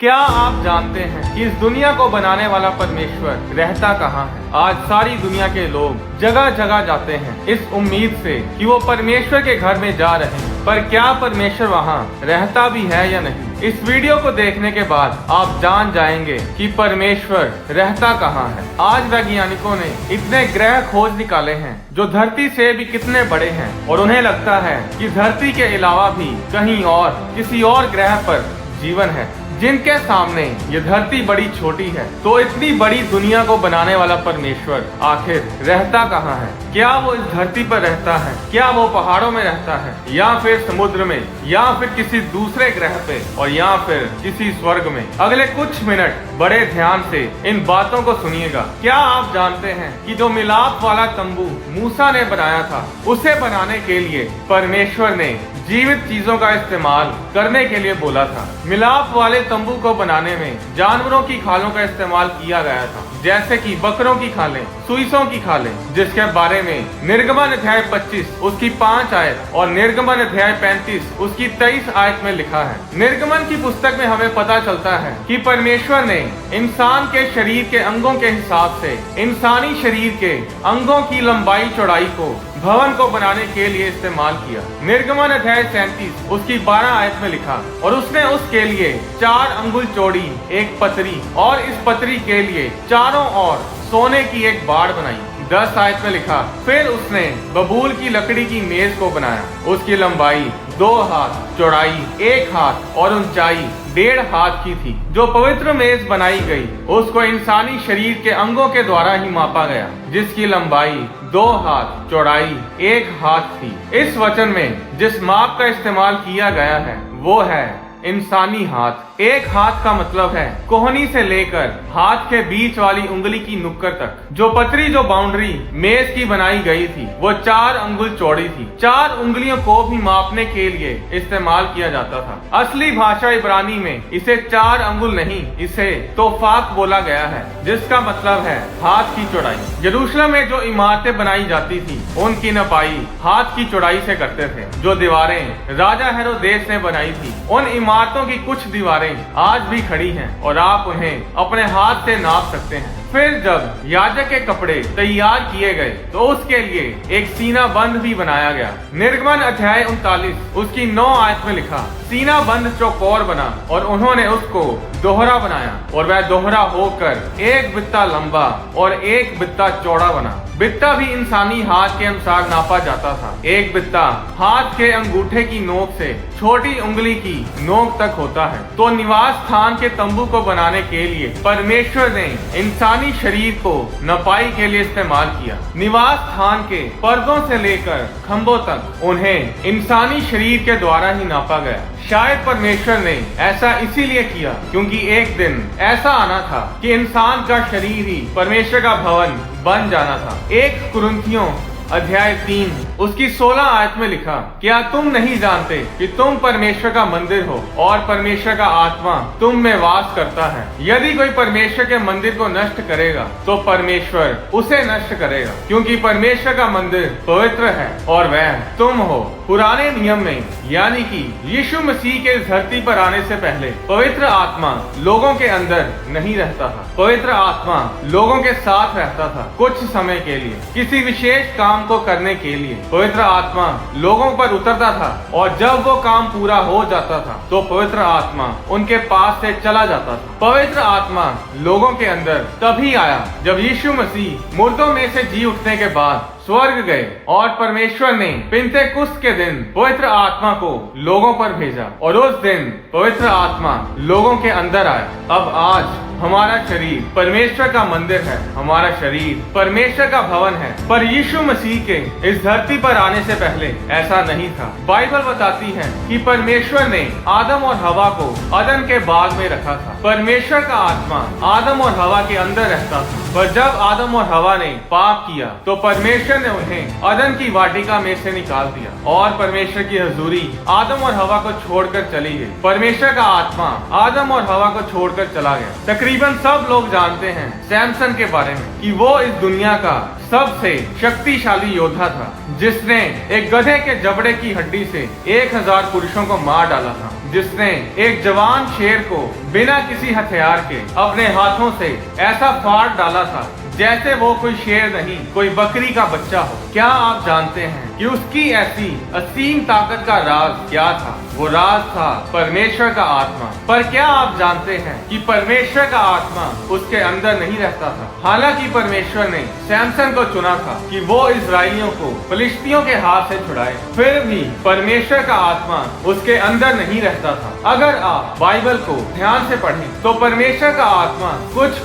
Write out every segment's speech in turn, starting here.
क्या आप जानते हैं कि इस दुनिया को बनाने वाला परमेश्वर रहता कहाँ है? आज सारी दुनिया के लोग जगह जगह जाते हैं इस उम्मीद से कि वो परमेश्वर के घर में जा रहे हैं, पर क्या परमेश्वर वहाँ रहता भी है या नहीं? इस वीडियो को देखने के बाद आप जान जाएंगे कि परमेश्वर रहता कहाँ है। आज वैज्ञानिकों ने इतने ग्रह खोज निकाले हैं जो धरती से भी कितने बड़े हैं, और उन्हें लगता है कि धरती के अलावा भी कहीं और किसी और ग्रह पर जीवन है जिनके सामने ये धरती बड़ी छोटी है। तो इतनी बड़ी दुनिया को बनाने वाला परमेश्वर आखिर रहता कहाँ है? क्या वो इस धरती पर रहता है? क्या वो पहाड़ों में रहता है, या फिर समुद्र में, या फिर किसी दूसरे ग्रह पे, और या फिर किसी स्वर्ग में? अगले कुछ मिनट बड़े ध्यान से इन बातों को सुनिएगा। क्या आप जानते हैं कि जो मिलाप वाला तंबू मूसा ने बनाया था, उसे बनाने के लिए परमेश्वर ने जीवित चीजों का इस्तेमाल करने के लिए बोला था। मिलाप वाले तंबू को बनाने में जानवरों की खालों का इस्तेमाल किया गया था, जैसे कि बकरों की खालें, सुइसों की खालें, जिसके बारे में निर्गमन अध्याय 25 उसकी 5 आयत और निर्गमन अध्याय 35 उसकी 23 आयत में लिखा है। निर्गमन की पुस्तक में हमें पता चलता है कि परमेश्वर ने इंसान के शरीर के अंगों के हिसाब से इंसानी शरीर के अंगों की लंबाई चौड़ाई को भवन को बनाने के लिए इस्तेमाल किया। निर्गमन अध्याय 37 उसकी 12 आयत में लिखा, और उसने उसके लिए 4 अंगुल चौड़ी एक पतरी, और इस पतरी के लिए चारों ओर सोने की एक बाड़ बनाई। 10 आयत में लिखा, फिर उसने बबूल की लकड़ी की मेज को बनाया। उसकी लंबाई 2 हाथ, चौड़ाई 1 हाथ और ऊंचाई 1.5 हाथ की थी। जो पवित्र मेज बनाई गई उसको इंसानी शरीर के अंगों के द्वारा ही मापा गया, जिसकी लंबाई 2 हाथ, चौड़ाई 1 हाथ थी। इस वचन में जिस माप का इस्तेमाल किया गया है वो है इंसानी हाथ। 1 हाथ का मतलब है कोहनी से लेकर हाथ के बीच वाली उंगली की नुक्कड़ तक। जो पतरी, जो बाउंड्री मेज की बनाई गई थी, वो 4 अंगुल चौड़ी थी। 4 उंगलियों को भी मापने के लिए इस्तेमाल किया जाता था। असली भाषा इब्रानी में इसे 4 अंगुल नहीं, इसे तोफाक बोला गया है, जिसका मतलब है हाथ की चौड़ाई। यरूशलेम में जो इमारतें बनाई जाती थी उनकी नपाई हाथ की चौड़ाई से करते थे। जो दीवारें राजा हेरोदेस ने बनाई थी, उन इमारतों की कुछ दीवारें आज भी खड़ी हैं, और आप उन्हें अपने हाथ से नाप सकते हैं। फिर जब याजक के कपड़े तैयार किए गए तो उसके लिए एक सीना बंद भी बनाया गया। निर्गमन अध्याय 39 उसकी 9 आयत में लिखा, सीना बंद चौकोर बना, और उन्होंने उसको दोहरा बनाया, और वह दोहरा होकर 1 बित्ता लंबा और 1 बित्ता चौड़ा बना। बित्ता भी इंसानी हाथ के अनुसार नापा जाता था। 1 बित्ता हाथ के अंगूठे की नोक से छोटी उंगली की नोक तक होता है। तो निवास स्थान के तंबू को बनाने के लिए परमेश्वर ने इंसानी शरीर को नपाई के लिए इस्तेमाल किया। निवास स्थान के पर्दों से लेकर खंभों तक उन्हें इंसानी शरीर के द्वारा ही नापा गया। शायद परमेश्वर ने ऐसा इसीलिए किया क्योंकि एक दिन ऐसा आना था कि इंसान का शरीर ही परमेश्वर का भवन बन जाना था। 1 कुरिन्थियों अध्याय 3 उसकी 16 आयत में लिखा, क्या तुम नहीं जानते कि तुम परमेश्वर का मंदिर हो और परमेश्वर का आत्मा तुम में वास करता है? यदि कोई परमेश्वर के मंदिर को नष्ट करेगा तो परमेश्वर उसे नष्ट करेगा, क्योंकि परमेश्वर का मंदिर पवित्र है और वह तुम हो। पुराने नियम में, यानी कि यीशु मसीह के इस धरती पर आने से पहले, पवित्र आत्मा लोगों के अंदर नहीं रहता था। पवित्र आत्मा लोगों के साथ रहता था कुछ समय के लिए, किसी विशेष काम को करने के लिए। पवित्र आत्मा लोगों पर उतरता था, और जब वो काम पूरा हो जाता था तो पवित्र आत्मा उनके पास से चला जाता था। पवित्र आत्मा लोगों के अंदर तभी आया जब यीशु मसीह मुर्दों में से जी उठने के बाद स्वर्ग गए, और परमेश्वर ने पिन्तेकुस्त के दिन पवित्र आत्मा को लोगों पर भेजा, और उस दिन पवित्र आत्मा लोगों के अंदर आया। अब आज हमारा शरीर परमेश्वर का मंदिर है, हमारा शरीर परमेश्वर का भवन है। पर यीशु मसीह के इस धरती पर आने से पहले ऐसा नहीं था। बाइबल बताती है कि परमेश्वर ने आदम और हवा को अदन के बाग में रखा था। परमेश्वर का आत्मा आदम और हवा के अंदर रहता था, पर जब आदम और हवा ने पाप किया तो परमेश्वर ने उन्हें अदन की वाटिका में से निकाल दिया, और परमेश्वर की हजूरी आदम और हवा को छोड़कर चली गई। परमेश्वर का आत्मा आदम और हवा को छोड़कर चला गया। तकरीबन सब लोग जानते हैं सैमसन के बारे में कि वो इस दुनिया का सबसे शक्तिशाली योद्धा था, जिसने एक गधे के जबड़े की हड्डी से 1000 पुरुषों को मार डाला था। जिसने एक जवान शेर को बिना किसी हथियार के अपने हाथों से ऐसा फाड़ डाला था जैसे वो कोई शेर नहीं, कोई बकरी का बच्चा हो। क्या आप जानते हैं कि उसकी ऐसी असीम ताकत का राज क्या था? वो राज था परमेश्वर का आत्मा। पर क्या आप जानते हैं कि परमेश्वर का आत्मा उसके अंदर नहीं रहता था? हालांकि परमेश्वर ने सैमसन को चुना था कि वो इजराइलियों को फिलिस्तियों के हाथ से छुड़ाए, फिर भी परमेश्वर का आत्मा उसके अंदर नहीं रहता था। अगर आप बाइबल को ध्यान से पढ़ें तो परमेश्वर का आत्मा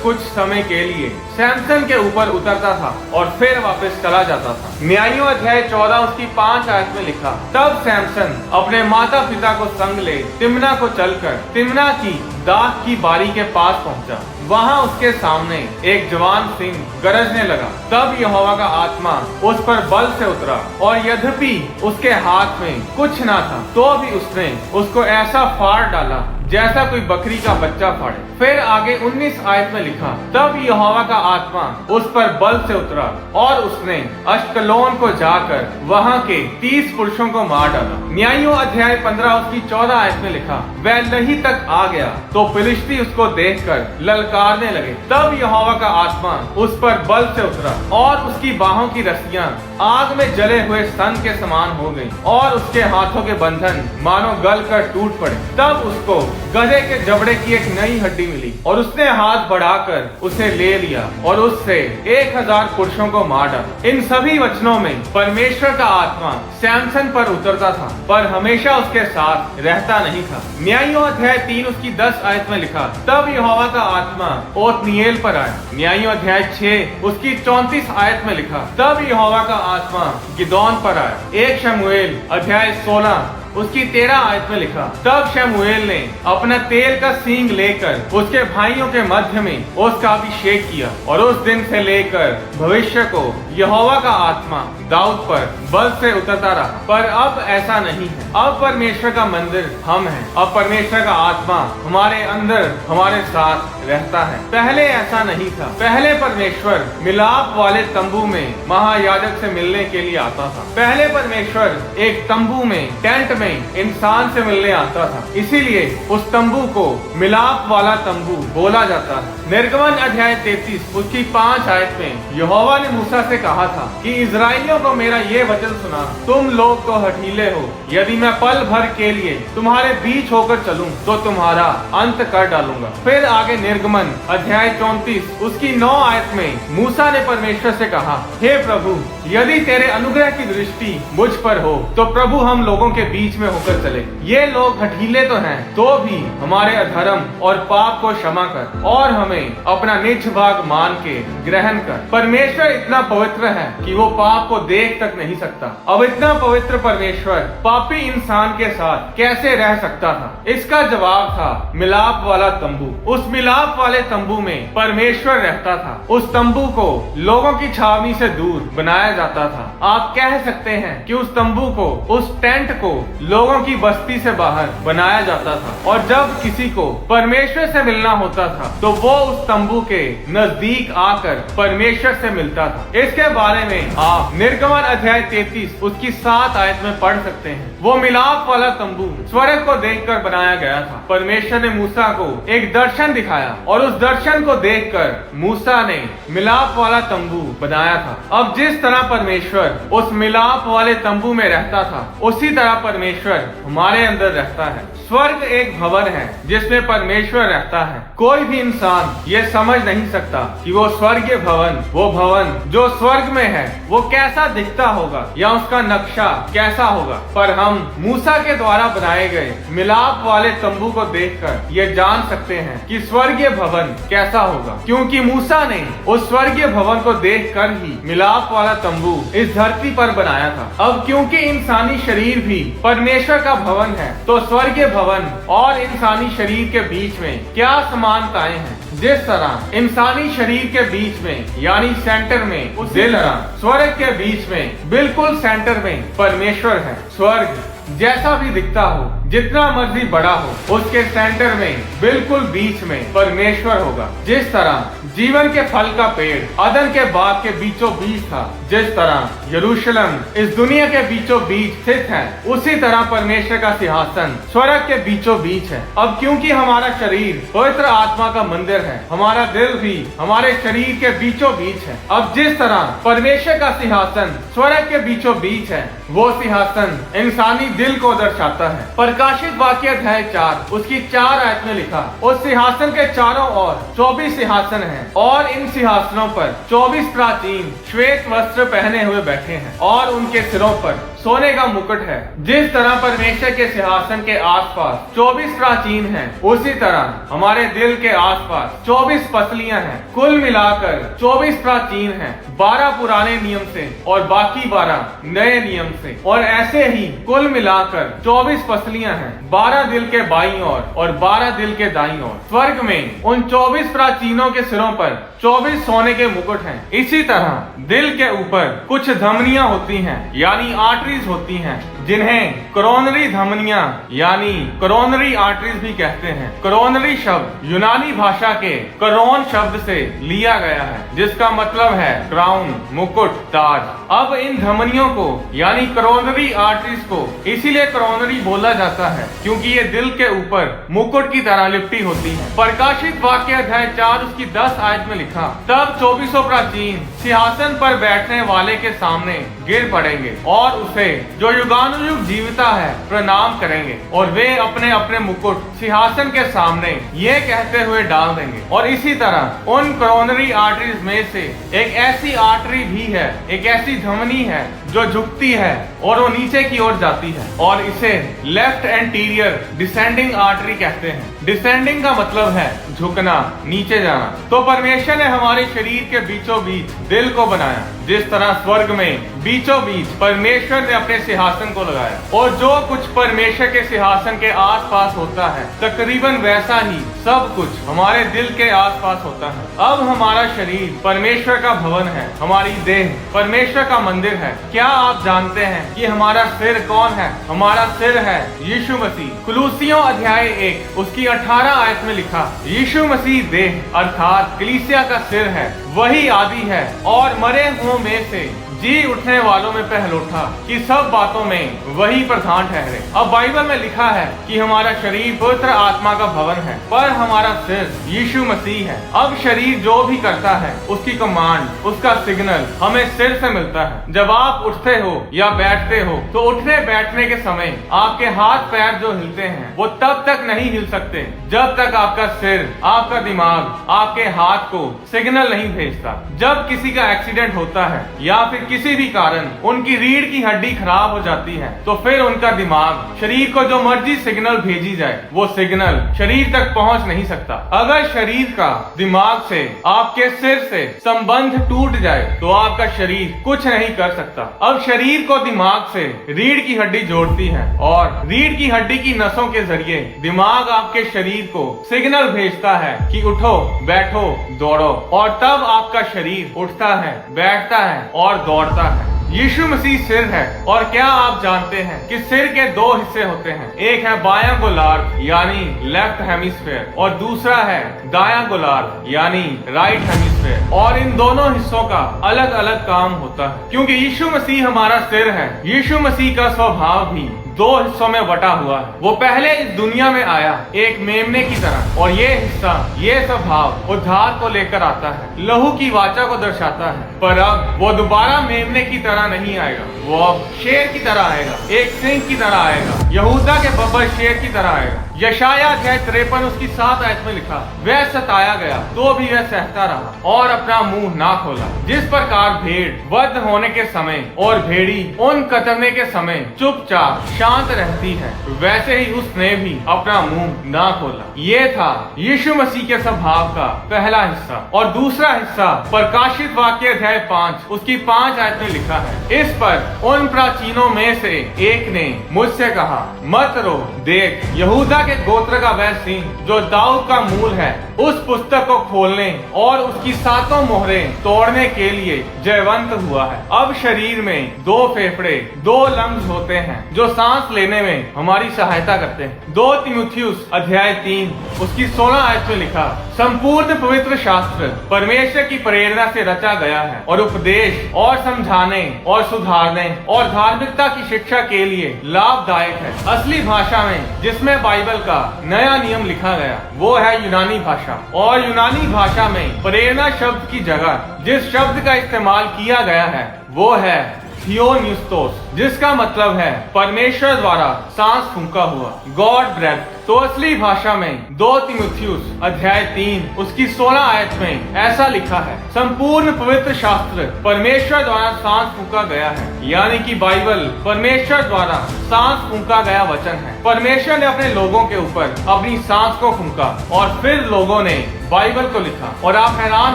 कुछ समय के लिए सैमसन के ऊपर उतरता था और फिर वापस चला जाता था। न्यायों अध्याय 14 उसकी 5 आयत में लिखा, तब सैमसन अपने माता पिता को संग ले तिम्ना को चलकर तिम्ना की दाख की बारी के पास पहुंचा। वहां उसके सामने एक जवान सिंह गरजने लगा। तब यहोवा का आत्मा उस पर बल से उतरा और यद्यपि उसके हाथ में कुछ ना था तो भी उसने उसको ऐसा फाड़ डाला जैसा कोई बकरी का बच्चा फाड़े। फिर आगे 19 आयत में लिखा, तब यहोवा का आत्मा उस पर बल से उतरा और उसने अश्कलोन को जाकर वहां के 30 पुरुषों को मार डाला। न्यायों अध्याय 15 उसकी 14 आयत में लिखा, वह लही तक आ गया तो फिलिस्ती उसको देखकर ललकारने लगे। तब यहोवा का आत्मा उस पर बल से उतरा और उसकी बाहों की रस्सियां आग में जले हुए सन के समान हो गई और उसके हाथों के बंधन मानो गल कर टूट पड़े। तब उसको गधे के जबड़े की एक नई हड्डी मिली और उसने हाथ बढ़ाकर उसे ले लिया और उससे 1000 पुरुषों को मार डाला। इन सभी वचनों में परमेश्वर का आत्मा सैमसन पर उतरता था पर हमेशा उसके साथ रहता नहीं था। न्यायों अध्याय 3 उसकी 10 आयत में लिखा, तब यहोवा का आत्मा ओत्निएल पर आया। न्यायों अध्याय 6 उसकी 34 आयत में लिखा, तब यहोवा का आत्मा गिदोन पर आया। 1 शमूएल अध्याय 16 उसकी 13 आयत में लिखा, तब शमूएल ने अपना तेल का सींग लेकर उसके भाइयों के मध्य में उसका अभिषेक किया और उस दिन से लेकर भविष्य को यहोवा का आत्मा दाऊद पर बल से उतरता रहा। पर अब ऐसा नहीं है। अब परमेश्वर का मंदिर हम हैं। अब परमेश्वर का आत्मा हमारे अंदर हमारे साथ रहता है। पहले ऐसा नहीं था। पहले परमेश्वर मिलाप वाले तंबू में महायाजक से मिलने के लिए आता था। पहले परमेश्वर एक तंबू में, टेंट में इंसान से मिलने आता था। इसीलिए उस तंबू को मिलाप वाला तंबू बोला जाता है। निर्गमन अध्याय 33 उसकी 5 आयत में यहोवा ने मूसा से कहा था कि इजराइलियों को मेरा ये वचन सुना, तुम लोग तो हठीले हो। यदि मैं पल भर के लिए तुम्हारे बीच होकर चलूं तो तुम्हारा अंत कर डालूंगा। फिर आगे निर्गमन अध्याय 34 उसकी 9 आयत में मूसा ने परमेश्वर से कहा, हे प्रभु, यदि तेरे अनुग्रह की दृष्टि मुझ पर हो तो प्रभु हम लोगों के बीच में होकर चले। ये लोग हठीले तो हैं तो भी हमारे अधर्म और पाप को क्षमा कर और हमें अपना निज भाग मान के ग्रहण कर। परमेश्वर इतना पवित्र है कि वो पाप को देख तक नहीं सकता। अब इतना पवित्र परमेश्वर पापी इंसान के साथ कैसे रह सकता था? इसका जवाब था मिलाप वाला तंबू। उस मिलाप वाले तंबू में परमेश्वर रहता था। उस तंबू को लोगों की छावनी से दूर बनाया जाता था। आप कह सकते हैं कि उस तंबू को, उस टेंट को लोगों की बस्ती से बाहर बनाया जाता था और जब किसी को परमेश्वर से मिलना होता था तो वो उस तंबू के नजदीक आकर परमेश्वर से मिलता था। इसके बारे में आप निर्गमन अध्याय 33 उसकी 7 आयत में पढ़ सकते हैं। वो मिलाप वाला तंबू स्वर्ग को देखकर बनाया गया था। परमेश्वर ने मूसा को एक दर्शन दिखाया और उस दर्शन को देखकर मूसा ने मिलाप वाला तंबू बनाया था। अब जिस तरह परमेश्वर उस मिलाप वाले तंबू में रहता था उसी तरह परमेश्वर हमारे अंदर रहता है। स्वर्ग एक भवन है जिसमें परमेश्वर रहता है। कोई भी इंसान ये समझ नहीं सकता कि वो स्वर्गीय भवन, वो भवन जो स्वर्ग में है, वो कैसा दिखता होगा या उसका नक्शा कैसा होगा। पर हम मूसा के द्वारा बनाए गए मिलाप वाले तंबू को देखकर ये जान सकते हैं कि स्वर्गीय भवन कैसा होगा, क्योंकि मूसा ने उस स्वर्गीय भवन को देखकर ही मिलाप वाला तंबू इस धरती पर बनाया था। अब क्योंकि इंसानी शरीर भी परमेश्वर का भवन है तो स्वर्गीय भवन और इंसानी शरीर के बीच में क्या समानताएं हैं? जिस तरह इंसानी शरीर के बीच में यानी सेंटर में उसी तरह स्वर्ग के बीच में बिल्कुल सेंटर में परमेश्वर है। स्वर्ग जैसा भी दिखता हो, जितना मर्जी बड़ा हो, उसके सेंटर में बिल्कुल बीच में परमेश्वर होगा। जिस तरह जीवन के फल का पेड़ अदन के बाग के बीचों बीच था, जिस तरह यरूशलेम इस दुनिया के बीचों बीच स्थित है, उसी तरह परमेश्वर का सिंहासन स्वर्ग के बीचों बीच है। अब क्योंकि हमारा शरीर पवित्र आत्मा का मंदिर है, हमारा दिल भी हमारे शरीर के बीचों बीच है। अब जिस तरह परमेश्वर का सिंहासन स्वर्ग के बीचों बीच है, वो सिंहासन इंसानी दिल को दर्शाता है। प्रकाशित वाक्य अध्याय 4 उसकी 4 आयत में लिखा, उस सिंहासन के चारों ओर 24 सिंहासन हैं और इन सिंहासनों पर 24 प्राचीन श्वेत वस्त्र पहने हुए बैठे हैं और उनके सिरों पर सोने का मुकुट है। जिस तरह परमेश्वर के सिंहासन के आसपास 24 प्राचीन हैं, उसी तरह हमारे दिल के आसपास 24 पसलियां हैं। कुल मिलाकर 24 प्राचीन हैं, 12 पुराने नियम से और बाकी 12 नए नियम से, और ऐसे ही कुल मिलाकर 24 पसलियां हैं, 12 दिल के बाईं ओर और 12 दिल के दाईं ओर। स्वर्ग में उन 24 प्राचीनों के सिरों पर 24 सोने के मुकुट हैं। इसी तरह दिल के ऊपर कुछ धमनियां होती हैं, यानी आर्टरीज होती हैं, जिन्हें कोरोनरी धमनियां यानी कोरोनरी आर्टरीज भी कहते हैं। कोरोनरी शब्द यूनानी भाषा के कोरोन शब्द से लिया गया है, जिसका मतलब है क्राउन, मुकुट, ताज। अब इन धमनियों को यानी कोरोनरी आर्टरीज को इसीलिए कोरोनरी बोला जाता है क्योंकि ये दिल के ऊपर मुकुट की तरह लिपटी होती है। प्रकाशित वाक्य अध्याय 4 उसकी 10 आयत में लिखा, तब 24 प्राचीन सिंहासन पर बैठने वाले के सामने गिर पड़ेंगे और उसे जो युगानुयुग जीविता है प्रणाम करेंगे, और वे अपने अपने मुकुट सिंहासन के सामने ये कहते हुए डाल देंगे। और इसी तरह उन कोरोनरी आर्टरीज में से एक ऐसी आर्टरी भी है, एक ऐसी धमनी है जो झुकती है और वो नीचे की ओर जाती है, और इसे लेफ्ट एंटीरियर डिसेंडिंग आर्टरी कहते हैं। डिसेंडिंग का मतलब है झुकना, नीचे जाना। तो परमेश्वर ने हमारे शरीर के बीचों बीच दिल को बनाया, जिस तरह स्वर्ग में बीचों बीच परमेश्वर ने अपने सिंहासन को लगाया, और जो कुछ परमेश्वर के सिंहासन के आसपास होता है तकरीबन वैसा ही सब कुछ हमारे दिल के आसपास होता है। अब हमारा शरीर परमेश्वर का भवन है, हमारी देह परमेश्वर का मंदिर है। क्या आप जानते हैं कि हमारा सिर कौन है? हमारा सिर है यीशु मसीह। कुलूसियों अध्याय 1 उसकी 18 आयत में लिखा, यीशु मसीह देह अर्थात कलीसिया का सिर है, वही आदि है और मरे हुओं में से जी उठने वालों में पहलौठा, कि सब बातों में वही प्रधान ठहरे। अब बाइबल में लिखा है कि हमारा शरीर पवित्र आत्मा का भवन है, पर हमारा सिर यीशु मसीह है। अब शरीर जो भी करता है उसकी कमांड, उसका सिग्नल हमें सिर से मिलता है। जब आप उठते हो या बैठते हो तो उठने बैठने के समय आपके हाथ पैर जो हिलते हैं वो तब तक नहीं हिल सकते जब तक आपका सिर, आपका दिमाग आपके हाथ को सिग्नल नहीं भेजता। जब किसी का एक्सीडेंट होता है या फिर किसी भी कारण उनकी रीढ़ की हड्डी खराब हो जाती है, तो फिर उनका दिमाग शरीर को जो मर्जी सिग्नल भेजी जाए वो सिग्नल शरीर तक पहुंच नहीं सकता। अगर शरीर का दिमाग से, आपके सिर से संबंध टूट जाए तो आपका शरीर कुछ नहीं कर सकता। अब शरीर को दिमाग से रीढ़ की हड्डी जोड़ती है और रीढ़ की हड्डी की नसों के जरिए दिमाग आपके शरीर को सिग्नल भेजता है कि उठो, बैठो, दौड़ो, और तब आपका शरीर उठता है, बैठता है और दौड़ता है। यीशु मसीह सिर है। और क्या आप जानते हैं कि सिर के 2 हिस्से होते हैं, एक है बायां गोलार्ध यानी लेफ्ट हेमिस्फेयर और दूसरा है दायां गोलार्ध यानी राइट हेमिस्फेयर, और इन दोनों हिस्सों का अलग अलग काम होता है। क्योंकि यीशु मसीह हमारा सिर है, यीशु मसीह का स्वभाव भी 2 हिस्सों में बटा हुआ है। वो पहले इस दुनिया में आया एक मेमने की तरह, और ये हिस्सा, ये स्वभाव उद्धार को लेकर आता है, लहू की वाचा को दर्शाता है। पर अब वो दोबारा मेमने की तरह नहीं आएगा, वो अब शेर की तरह आएगा, एक सिंह की तरह आएगा, यहूदा के बब्बर शेर की तरह आएगा। यशाया अध्याय 53 उसकी 7 आयत में लिखा, वह सताया गया तो भी वह सहता रहा और अपना मुंह ना खोला। जिस प्रकार भेड़ वध होने के समय और भेड़ी उन कतरने के समय चुपचाप शांत रहती है, वैसे ही उसने भी अपना मुंह ना खोला। ये था यीशु मसीह के स्वभाव का पहला हिस्सा। और दूसरा हिस्सा प्रकाशित वाक्य अध्याय 5 उसकी 5 आयत में लिखा है, इस पर उन प्राचीनों में से एक ने मुझसे कहा, मत रो, देख यहूदा के के गोत्र का वह सिंह जो दाऊद का मूल है, उस पुस्तक को खोलने और उसकी 7 मोहरें तोड़ने के लिए जयवंत हुआ है। अब शरीर में 2 फेफड़े, 2 लंग्स होते हैं जो सांस लेने में हमारी सहायता करते हैं। 2 तीमुथियुस अध्याय 3 उसकी 16 आयत में लिखा, संपूर्ण पवित्र शास्त्र परमेश्वर की प्रेरणा से रचा गया है और उपदेश और समझाने और सुधारने और धार्मिकता की शिक्षा के लिए लाभदायक है। असली भाषा में जिसमें बाइबल का नया नियम लिखा गया वो है यूनानी भाषा, और यूनानी भाषा में प्रेरणा शब्द की जगह जिस शब्द का इस्तेमाल किया गया है वो है थियोन्यूस्टोस, जिसका मतलब है परमेश्वर द्वारा सांस फूंका हुआ, गॉड ब्रेथ। तो असली भाषा में 2 तीमुथियुस अध्याय 3 उसकी 16 आयत में ऐसा लिखा है, संपूर्ण पवित्र शास्त्र परमेश्वर द्वारा सांस फूंका गया है, यानी कि बाइबल परमेश्वर द्वारा सांस फूंका गया वचन है। परमेश्वर ने अपने लोगों के ऊपर अपनी सांस को फूंका और फिर लोगों ने बाइबल को लिखा। और आप हैरान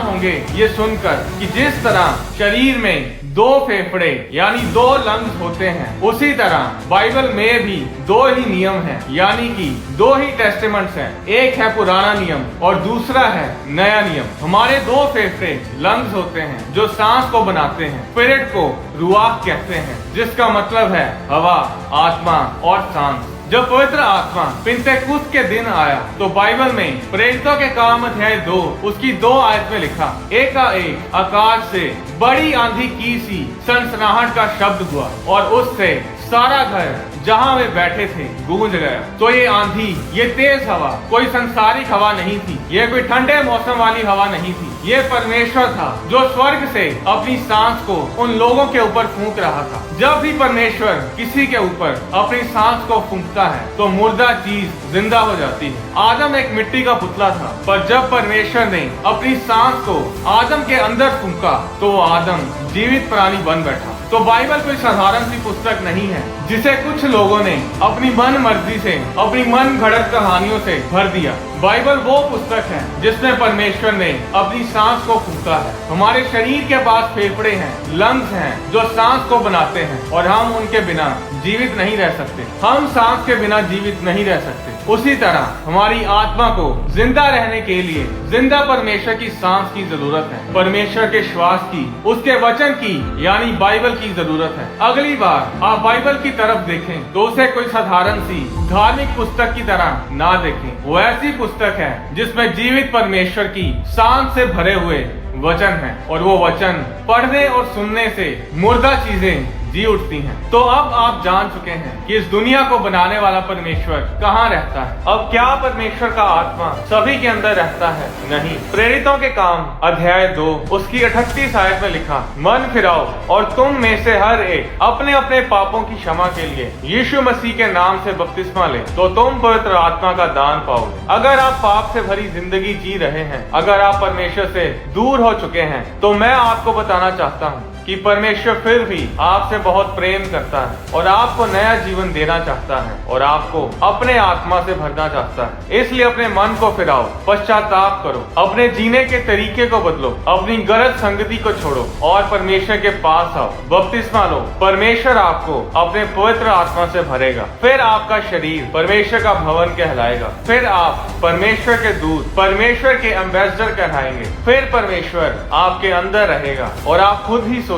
होंगे ये सुनकर कि जिस तरह शरीर में 2 फेफड़े यानी 2 लंग्स होते हैं, उसी तरह बाइबल में भी 2 ही नियम हैं, यानी कि 2 ही टेस्टामेंट्स हैं। एक है पुराना नियम और दूसरा है नया नियम। हमारे 2 फेफड़े लंग्स होते हैं जो सांस को बनाते हैं। स्पिरिट को रुआह कहते हैं, जिसका मतलब है हवा, आत्मा और सांस। जब पवित्र आत्मा पिंतेकुस्त के दिन आया तो बाइबल में प्रेरितों के काम अध्याय 2 उसकी 2 आयत में लिखा, एकाएक आकाश से बड़ी आंधी की सी सनसनाहट का शब्द हुआ और उससे सारा घर जहाँ वे बैठे थे गूंज गया। तो ये आंधी, ये तेज हवा कोई संसारिक हवा नहीं थी, ये कोई ठंडे मौसम वाली हवा नहीं थी, ये परमेश्वर था जो स्वर्ग से अपनी सांस को उन लोगों के ऊपर फूंक रहा था। जब भी परमेश्वर किसी के ऊपर अपनी सांस को फूंकता है तो मुर्दा चीज जिंदा हो जाती है। आदम एक मिट्टी का पुतला था, पर जब परमेश्वर ने अपनी सांस को आदम के अंदर फूंका तो आदम जीवित प्राणी बन बैठा। तो बाइबल कोई साधारण सी पुस्तक नहीं है जिसे कुछ लोगों ने अपनी मन मर्जी से, अपनी मन घड़त कहानियों से भर दिया। बाइबल वो पुस्तक है जिसमें परमेश्वर ने अपनी सांस को फूंका है। हमारे शरीर के पास फेफड़े हैं, लंग्स हैं जो सांस को बनाते हैं, और हम उनके बिना जीवित नहीं रह सकते। हम सांस के बिना जीवित नहीं रह सकते। उसी तरह हमारी आत्मा को जिंदा रहने के लिए जिंदा परमेश्वर की सांस की जरूरत है, परमेश्वर के श्वास की, उसके वचन की यानी बाइबल की जरूरत है। अगली बार आप बाइबल की तरफ देखें तो उसे कोई साधारण सी धार्मिक पुस्तक की तरह ना देखें। वो ऐसी पुस्तक है जिसमें जीवित परमेश्वर की सांस से भरे हुए वचन है, और वो वचन पढ़ने और सुनने से मुर्दा चीजें जी उठती हैं। तो अब आप जान चुके हैं कि इस दुनिया को बनाने वाला परमेश्वर कहाँ रहता है। अब क्या परमेश्वर का आत्मा सभी के अंदर रहता है? नहीं। प्रेरितों के काम अध्याय 2 उसकी 38 आयत में लिखा, मन फिराओ और तुम में से हर एक अपने अपने पापों की क्षमा के लिए यीशु मसीह के नाम से बपतिस्मा ले, तो तुम पवित्र आत्मा का दान पाओगे। अगर आप पाप से भरी जिंदगी जी रहे हैं, अगर आप परमेश्वर से दूर हो चुके हैं, तो मैं आपको बताना चाहता हूँ कि परमेश्वर फिर भी आपसे बहुत प्रेम करता है और आपको नया जीवन देना चाहता है और आपको अपने आत्मा से भरना चाहता है। इसलिए अपने मन को फिराओ, पश्चाताप करो, अपने जीने के तरीके को बदलो, अपनी गलत संगति को छोड़ो और परमेश्वर के पास आओ, बपतिस्मा लो। परमेश्वर आपको अपने पवित्र आत्मा से भरेगा। फिर आपका शरीर परमेश्वर का भवन कहलाएगा। फिर आप परमेश्वर के दूत, परमेश्वर के एम्बेसडर कहलाएंगे। फिर परमेश्वर आपके अंदर रहेगा और आप खुद ही सोचिए,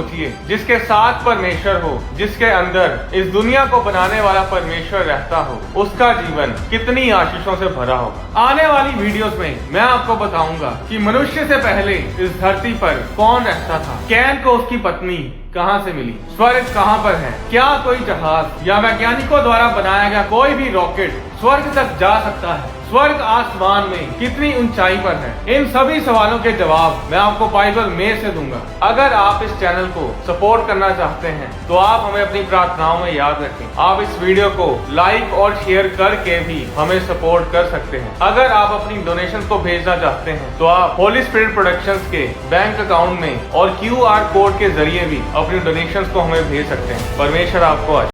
जिसके साथ परमेश्वर हो, जिसके अंदर इस दुनिया को बनाने वाला परमेश्वर रहता हो, उसका जीवन कितनी आशीषों से भरा होगा। आने वाली वीडियोस में मैं आपको बताऊंगा कि मनुष्य से पहले इस धरती पर कौन रहता था, कैन को उसकी पत्नी कहां से मिली, स्वर्ग कहां पर है, क्या कोई जहाज या वैज्ञानिकों द्वारा बनाया गया कोई भी रॉकेट स्वर्ग तक जा सकता है, स्वर्ग आसमान में कितनी ऊंचाई पर है। इन सभी सवालों के जवाब मैं आपको बाइबल में से दूंगा। अगर आप इस चैनल को सपोर्ट करना चाहते हैं तो आप हमें अपनी प्रार्थनाओं में याद रखें। आप इस वीडियो को लाइक और शेयर करके भी हमें सपोर्ट कर सकते हैं। अगर आप अपनी डोनेशन को भेजना चाहते हैं तो आप होली स्पिरिट प्रोडक्शंस के बैंक अकाउंट में और QR कोड के जरिए भी अपनी डोनेशंस को हमें भेज सकते हैं। परमेश्वर आपको